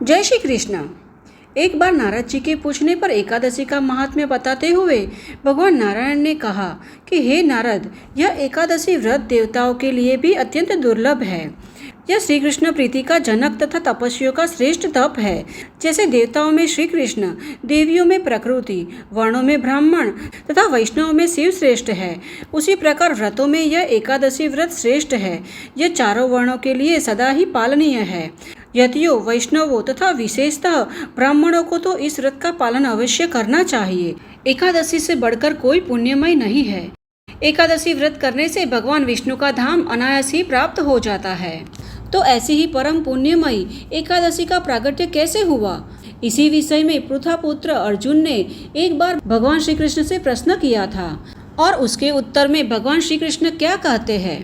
जय श्री कृष्ण। एक बार नारद जी के पूछने पर एकादशी का महात्म्य बताते हुए भगवान नारायण ने कहा कि हे नारद, यह एकादशी व्रत देवताओं के लिए भी अत्यंत दुर्लभ है। यह श्री कृष्ण प्रीति का जनक तथा तपस्वियों का श्रेष्ठ तप है। जैसे देवताओं में श्री कृष्ण, देवियों में प्रकृति, वर्णों में ब्राह्मण तथा वैष्णव में शिव श्रेष्ठ है, उसी प्रकार व्रतों में यह एकादशी व्रत श्रेष्ठ है। यह चारों वर्णों के लिए सदा ही पालनीय है। यतियों, वैष्णवों तथा विशेषतः ब्राह्मणों को तो इस व्रत का पालन अवश्य करना चाहिए। एकादशी से बढ़कर कोई पुण्यमय नहीं है। एकादशी व्रत करने से भगवान विष्णु का धाम अनायास ही प्राप्त हो जाता है। तो ऐसी ही परम पुण्यमयी एकादशी का प्रागट्य कैसे हुआ, इसी विषय में पृथापुत्र अर्जुन ने एक बार भगवान श्री कृष्ण से प्रश्न किया था और उसके उत्तर में भगवान श्री कृष्ण क्या कहते हैं,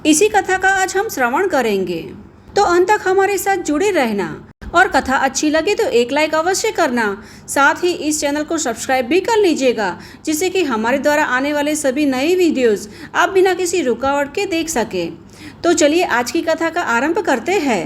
इसी कथा का आज हम श्रवण करेंगे। तो अंत तक हमारे साथ जुड़े रहना और कथा अच्छी लगे तो एक लाइक अवश्य करना। साथ ही इस चैनल को सब्सक्राइब भी कर लीजिएगा, जिससे कि हमारे द्वारा आने वाले सभी नए वीडियोस आप बिना किसी रुकावट के देख सके। तो चलिए आज की कथा का आरंभ करते हैं।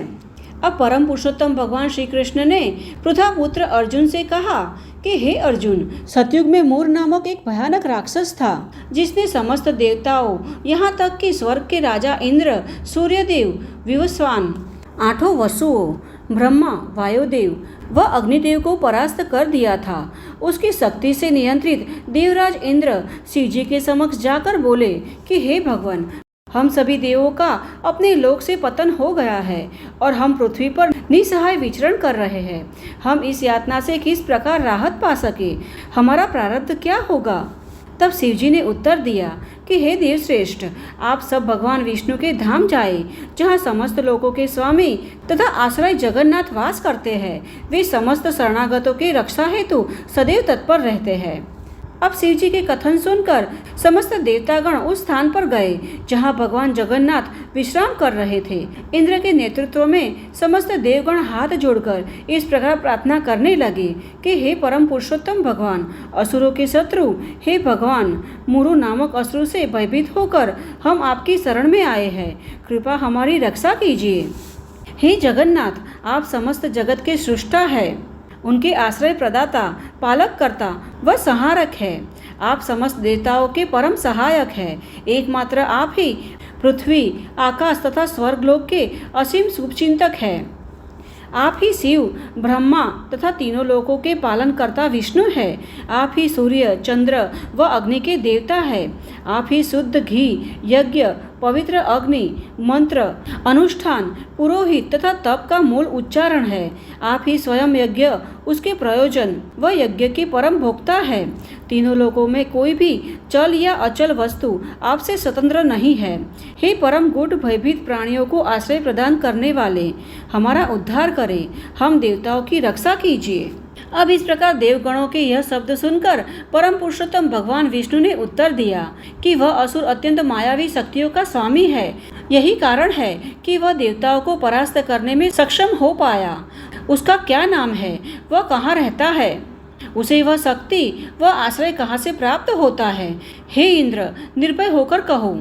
अब परम पुरुषोत्तम भगवान श्री कृष्ण ने पृथापुत्र अर्जुन से कहा कि हे अर्जुन, सतयुग में मूर नामक एक भयानक राक्षस था, जिसने समस्त देवताओं यहाँ तक कि स्वर्ग के राजा इंद्र, सूर्यदेव, विवस्वान, आठों वसुओं, ब्रह्मा, वायुदेव व अग्निदेव को परास्त कर दिया था। उसकी शक्ति से नियंत्रित देवराज इंद्र शिव जी के समक्ष जाकर बोले कि हे भगवान, हम सभी देवों का अपने लोक से पतन हो गया है और हम पृथ्वी पर निसहाय विचरण कर रहे हैं। हम इस यातना से किस प्रकार राहत पा सके, हमारा प्रारब्ध क्या होगा। तब शिवजी ने उत्तर दिया कि हे देवश्रेष्ठ, आप सब भगवान विष्णु के धाम जाए, जहाँ समस्त लोकों के स्वामी तथा आश्रय जगन्नाथ वास करते हैं। वे समस्त शरणागतों की रक्षा हेतु सदैव तत्पर रहते हैं। अब शिवजी के कथन सुनकर समस्त देवतागण उस स्थान पर गए जहाँ भगवान जगन्नाथ विश्राम कर रहे थे। इंद्र के नेतृत्व में समस्त देवगण हाथ जोड़कर इस प्रकार प्रार्थना करने लगे कि हे परम पुरुषोत्तम भगवान, असुरों के शत्रु हे भगवान, मुरु नामक असुर से भयभीत होकर हम आपकी शरण में आए हैं, कृपा हमारी रक्षा कीजिए। हे जगन्नाथ, आप समस्त जगत के सृष्टा है, उनके आश्रय प्रदाता, पालक करता व संहारक है। आप समस्त देवताओं के परम सहायक है। एकमात्र आप ही पृथ्वी, आकाश तथा स्वर्गलोक के असीम शुभचिंतक है। आप ही शिव, ब्रह्मा तथा तीनों लोकों के पालन करता विष्णु है। आप ही सूर्य, चंद्र व अग्नि के देवता है। आप ही शुद्ध घी, यज्ञ, पवित्र अग्नि, मंत्र, अनुष्ठान, पुरोहित तथा तप का मूल उच्चारण है। आप ही स्वयं यज्ञ, उसके प्रयोजन व यज्ञ के परम भोक्ता है। तीनों लोकों में कोई भी चल या अचल वस्तु आपसे स्वतंत्र नहीं है। हे परम गुढ़ भयभीत प्राणियों को आश्रय प्रदान करने वाले, हमारा उद्धार करें, हम देवताओं की रक्षा कीजिए। अब इस प्रकार देवगणों के यह शब्द सुनकर परम पुरुषोत्तम भगवान विष्णु ने उत्तर दिया कि वह असुर अत्यंत मायावी शक्तियों का स्वामी है। यही कारण है कि वह देवताओं को परास्त करने में सक्षम हो पाया। उसका क्या नाम है, वह कहाँ रहता है, उसे वह शक्ति व आश्रय कहाँ से प्राप्त होता है। हे इंद्र, निर्भय होकर कहो।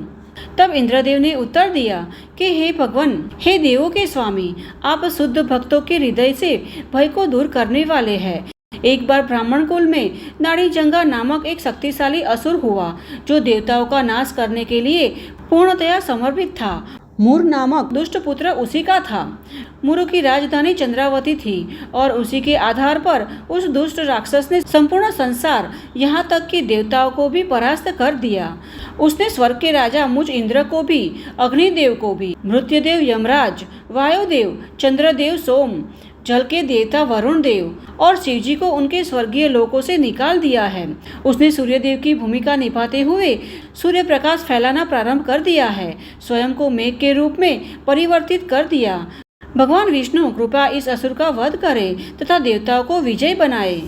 तब इंद्रदेव ने उत्तर दिया कि हे भगवान, हे देवों के स्वामी, आप शुद्ध भक्तों के हृदय से भय को दूर करने वाले हैं। एक बार ब्राह्मण कुल में नाड़ीजंगा नामक एक शक्तिशाली असुर हुआ, जो देवताओं का नाश करने के लिए पूर्णतया समर्पित था। मूर नामक दुष्ट पुत्र उसी का था। मुरु की राजधानी चंद्रावती थी और उसी के आधार पर उस दुष्ट राक्षस ने संपूर्ण संसार, यहाँ तक कि देवताओं को भी परास्त कर दिया। उसने स्वर्ग के राजा मुझ इंद्र को भी, अग्निदेव को भी, मृत्युदेव यमराज, वायुदेव, चंद्रदेव सोम, जल के देवता वरुण देव और शिवजी को उनके स्वर्गीय लोकों से निकाल दिया है। उसने सूर्यदेव की भूमिका निभाते हुए सूर्य प्रकाश फैलाना प्रारंभ कर दिया है, स्वयं को मेघ के रूप में परिवर्तित कर दिया। भगवान विष्णु कृपा इस असुर का वध करे तथा देवताओं को विजय बनाए।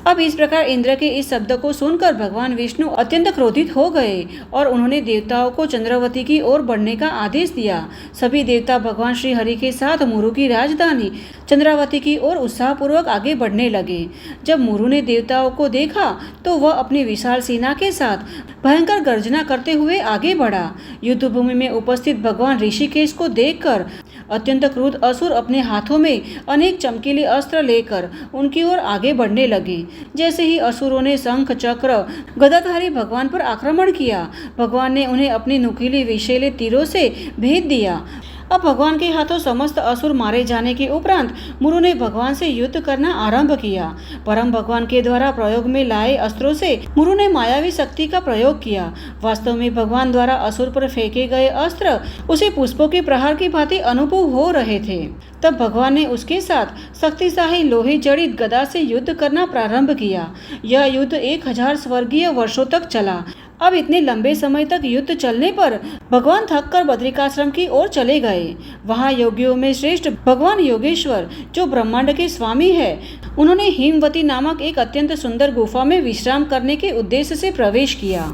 अब इस प्रकार इंद्र के इस शब्द को सुनकर भगवान विष्णु अत्यंत क्रोधित हो गए और उन्होंने देवताओं को चंद्रावती की ओर बढ़ने का आदेश दिया। सभी देवता भगवान श्री हरि के साथ मुरु की राजधानी चंद्रावती की ओर उत्साहपूर्वक आगे बढ़ने लगे। जब मुरु ने देवताओं को देखा तो वह अपनी विशाल सेना के साथ भयंकर गर्जना करते हुए आगे बढ़ा। युद्ध भूमि में उपस्थित भगवान ऋषिकेश को देखकर अत्यंत क्रुद्ध असुर अपने हाथों में अनेक चमकीले अस्त्र लेकर उनकी ओर आगे बढ़ने लगे। जैसे ही असुरों ने शंख चक्र गदाधारी भगवान पर आक्रमण किया, भगवान ने उन्हें अपनी नुकीली विषैले तीरों से भेद दिया। अब भगवान के हाथों समस्त असुर मारे जाने के उपरांत मुरु ने भगवान से युद्ध करना आरंभ किया। परम भगवान के द्वारा प्रयोग में लाए अस्त्रों से मुरु ने मायावी शक्ति का प्रयोग किया। वास्तव में भगवान द्वारा असुर पर फेंके गए अस्त्र उसे पुष्पों के प्रहार की भांति अनुभव हो रहे थे। तब भगवान ने उसके साथ शक्तिशाली लोहे जड़ित गदा से युद्ध करना प्रारंभ किया। यह युद्ध 1000 स्वर्गीय वर्षों तक चला। अब इतने लंबे समय तक युद्ध चलने पर भगवान थककर बद्रिकाश्रम की ओर चले गए। वहां योगियों में श्रेष्ठ भगवान योगेश्वर, जो ब्रह्मांड के स्वामी है, उन्होंने हिमवती नामक एक अत्यंत सुंदर गुफा में विश्राम करने के उद्देश्य से प्रवेश किया।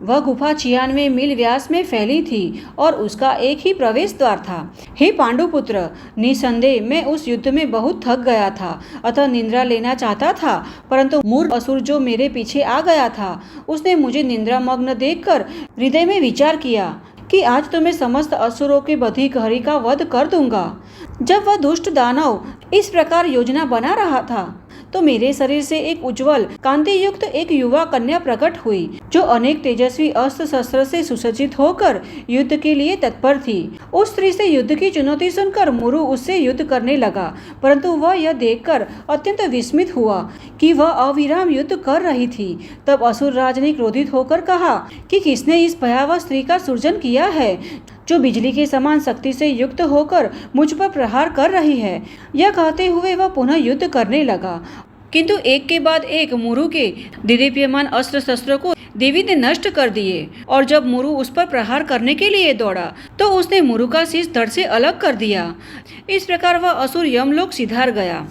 वह गुफा 96 मील व्यास में फैली थी और उसका एक ही प्रवेश द्वार था। हे पांडुपुत्र, निसंदेह मैं उस युद्ध में बहुत थक गया था, अतः निद्रा लेना चाहता था, परंतु मूर्ख असुर जो मेरे पीछे आ गया था, उसने मुझे निद्रामग्न देखकर हृदय में विचार किया कि आज तो मैं समस्त असुरों के बधिकहरी का वध कर दूंगा। जब वह दुष्ट दानव इस प्रकार योजना बना रहा था, तो मेरे शरीर से एक उज्जवल कांति युक्त एक युवा कन्या प्रकट हुई, जो अनेक तेजस्वी अस्त्र शस्त्र से सुसज्जित होकर युद्ध के लिए तत्पर थी। उस स्त्री से युद्ध की चुनौती सुनकर मुरु उससे युद्ध करने लगा, परंतु वह यह देखकर अत्यंत विस्मित हुआ कि वह अविराम युद्ध कर रही थी। तब असुर राज ने क्रोधित होकर कहा कि किसने इस भयावह स्त्री का सृजन किया है, जो बिजली के समान शक्ति से युक्त होकर मुझ पर प्रहार कर रही है। यह कहते हुए वह पुनः युद्ध करने लगा, किंतु एक के बाद एक मुरु के दिदीप्यमान अस्त्र शस्त्रों को देवी ने नष्ट कर दिए। और जब मुरु उस पर प्रहार करने के लिए दौड़ा, तो उसने मुरु का शीश धड़ से अलग कर दिया। इस प्रकार वह असुर यमलोक सिधार गया।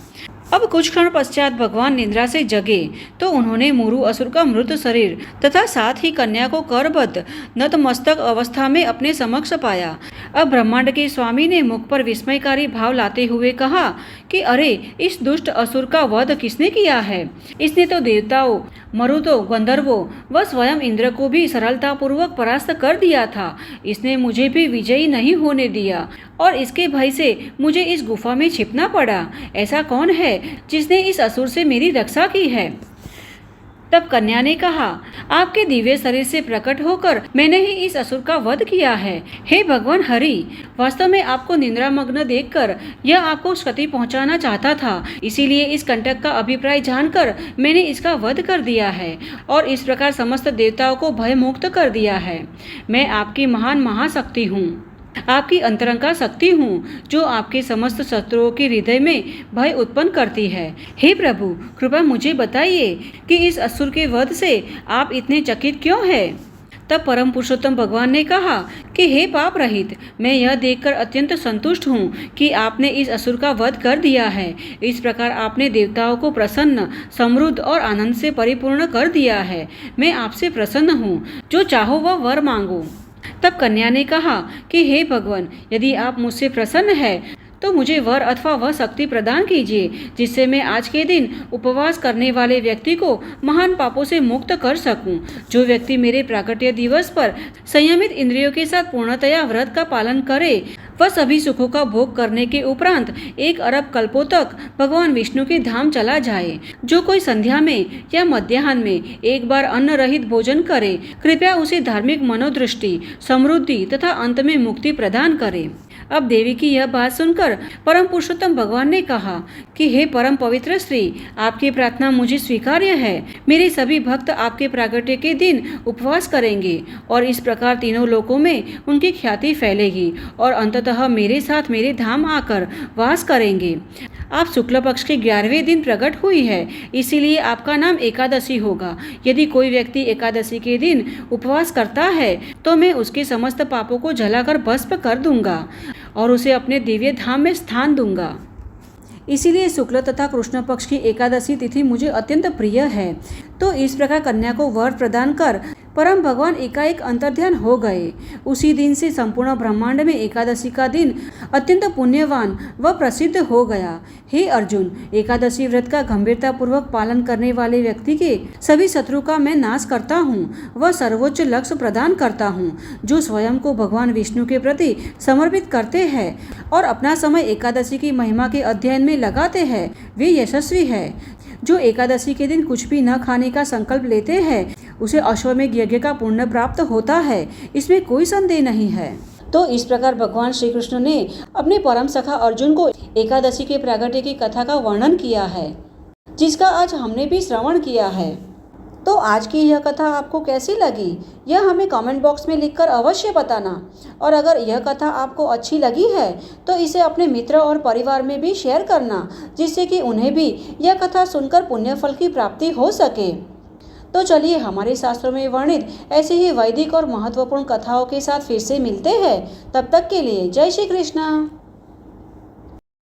अब कुछ क्षण पश्चात भगवान निद्रा से जगे, तो उन्होंने मुरु असुर का मृत शरीर तथा साथ ही कन्या को करबद्ध नतमस्तक अवस्था में अपने समक्ष पाया। अब ब्रह्मांड के स्वामी ने मुख पर विस्मयकारी भाव लाते हुए कहा कि अरे, इस दुष्ट असुर का वध किसने किया है? इसने तो देवताओं, मरुतों, गंधर्वों व स्वयं इंद्र को भी सरलतापूर्वक परास्त कर दिया था। इसने मुझे भी विजयी नहीं होने दिया और इसके भय से मुझे इस गुफा में छिपना पड़ा। ऐसा कौन है जिसने इस असुर से मेरी रक्षा की है? तब कन्या ने कहा, आपके दिव्य शरीर से प्रकट होकर मैंने ही इस असुर का वध किया है। हे भगवान हरि, वास्तव में आपको निद्रामग्न देखकर यह आपको क्षति पहुंचाना चाहता था, इसीलिए इस कंटक का अभिप्राय जानकर मैंने इसका वध कर दिया है और इस प्रकार समस्त देवताओं को भयमुक्त कर दिया है। मैं आपकी महान महाशक्ति हूँ, आपकी अंतरंगा शक्ति हूँ, जो आपके समस्त शत्रुओं के हृदय में भय उत्पन्न करती है। हे प्रभु, कृपया मुझे बताइए कि इस असुर के वध से आप इतने चकित क्यों हैं? तब परम पुरुषोत्तम भगवान ने कहा कि हे पाप रहित, मैं यह देखकर अत्यंत संतुष्ट हूँ कि आपने इस असुर का वध कर दिया है। इस प्रकार आपने देवताओं को प्रसन्न, समृद्ध और आनंद से परिपूर्ण कर दिया है। मैं आपसे प्रसन्न हूँ, जो चाहो वह वर मांगो। तब कन्या ने कहा कि हे भगवान, यदि आप मुझसे प्रसन्न हैं तो मुझे वर अथवा वह शक्ति प्रदान कीजिए, जिससे मैं आज के दिन उपवास करने वाले व्यक्ति को महान पापों से मुक्त कर सकूं। जो व्यक्ति मेरे प्राकट्य दिवस पर संयमित इंद्रियों के साथ पूर्णतया व्रत का पालन करे, वह सभी सुखों का भोग करने के उपरांत 1 अरब कल्पों तक भगवान विष्णु के धाम चला जाए। जो कोई संध्या में या मध्याह्न में एक बार अन्न रहित भोजन करे, कृपया उसे धार्मिक मनोदृष्टि, समृद्धि तथा अंत में मुक्ति प्रदान करे। अब देवी की यह बात सुनकर परम पुरुषोत्तम भगवान ने कहा कि हे परम पवित्र श्री, आपकी प्रार्थना मुझे स्वीकार्य है। मेरे सभी भक्त आपके प्रागट्य के दिन उपवास करेंगे और इस प्रकार तीनों लोकों में उनकी ख्याति फैलेगी और अंततः मेरे साथ मेरे धाम आकर वास करेंगे। आप शुक्ल पक्ष के 11वें दिन प्रकट हुई है, इसीलिए आपका नाम एकादशी होगा। यदि कोई व्यक्ति एकादशी के दिन उपवास करता है तो मैं उसके समस्त पापों को जलाकर भस्म कर दूंगा और उसे अपने दिव्य धाम में स्थान दूंगा। इसीलिए शुक्ल तथा कृष्ण पक्ष की एकादशी तिथि मुझे अत्यंत प्रिय है। तो इस प्रकार कन्या को वर प्रदान कर परम भगवान एकाएक अंतर्ध्यान हो गए। उसी दिन से संपूर्ण ब्रह्मांड में एकादशी का दिन अत्यंत पुण्यवान व प्रसिद्ध हो गया। हे अर्जुन, एकादशी व्रत का गंभीरता पूर्वक पालन करने वाले व्यक्ति के सभी शत्रु का मैं नाश करता हूँ व सर्वोच्च लक्ष्य प्रदान करता हूँ। जो स्वयं को भगवान विष्णु के प्रति समर्पित करते हैं और अपना समय एकादशी की महिमा के अध्ययन में लगाते हैं, वे यशस्वी है। जो एकादशी के दिन कुछ भी न खाने का संकल्प लेते हैं, उसे अश्वमेध यज्ञ का पुण्य प्राप्त होता है, इसमें कोई संदेह नहीं है। तो इस प्रकार भगवान श्री कृष्ण ने अपने परम सखा अर्जुन को एकादशी के प्रागट्य की कथा का वर्णन किया है, जिसका आज हमने भी श्रवण किया है। तो आज की यह कथा आपको कैसी लगी, यह हमें कमेंट बॉक्स में लिखकर अवश्य बताना। और अगर यह कथा आपको अच्छी लगी है तो इसे अपने मित्र और परिवार में भी शेयर करना, जिससे कि उन्हें भी यह कथा सुनकर पुण्य फल की प्राप्ति हो सके। तो चलिए हमारे शास्त्रों में वर्णित ऐसी ही वैदिक और महत्वपूर्ण कथाओं के साथ फिर से मिलते हैं। तब तक के लिए जय श्री कृष्ण।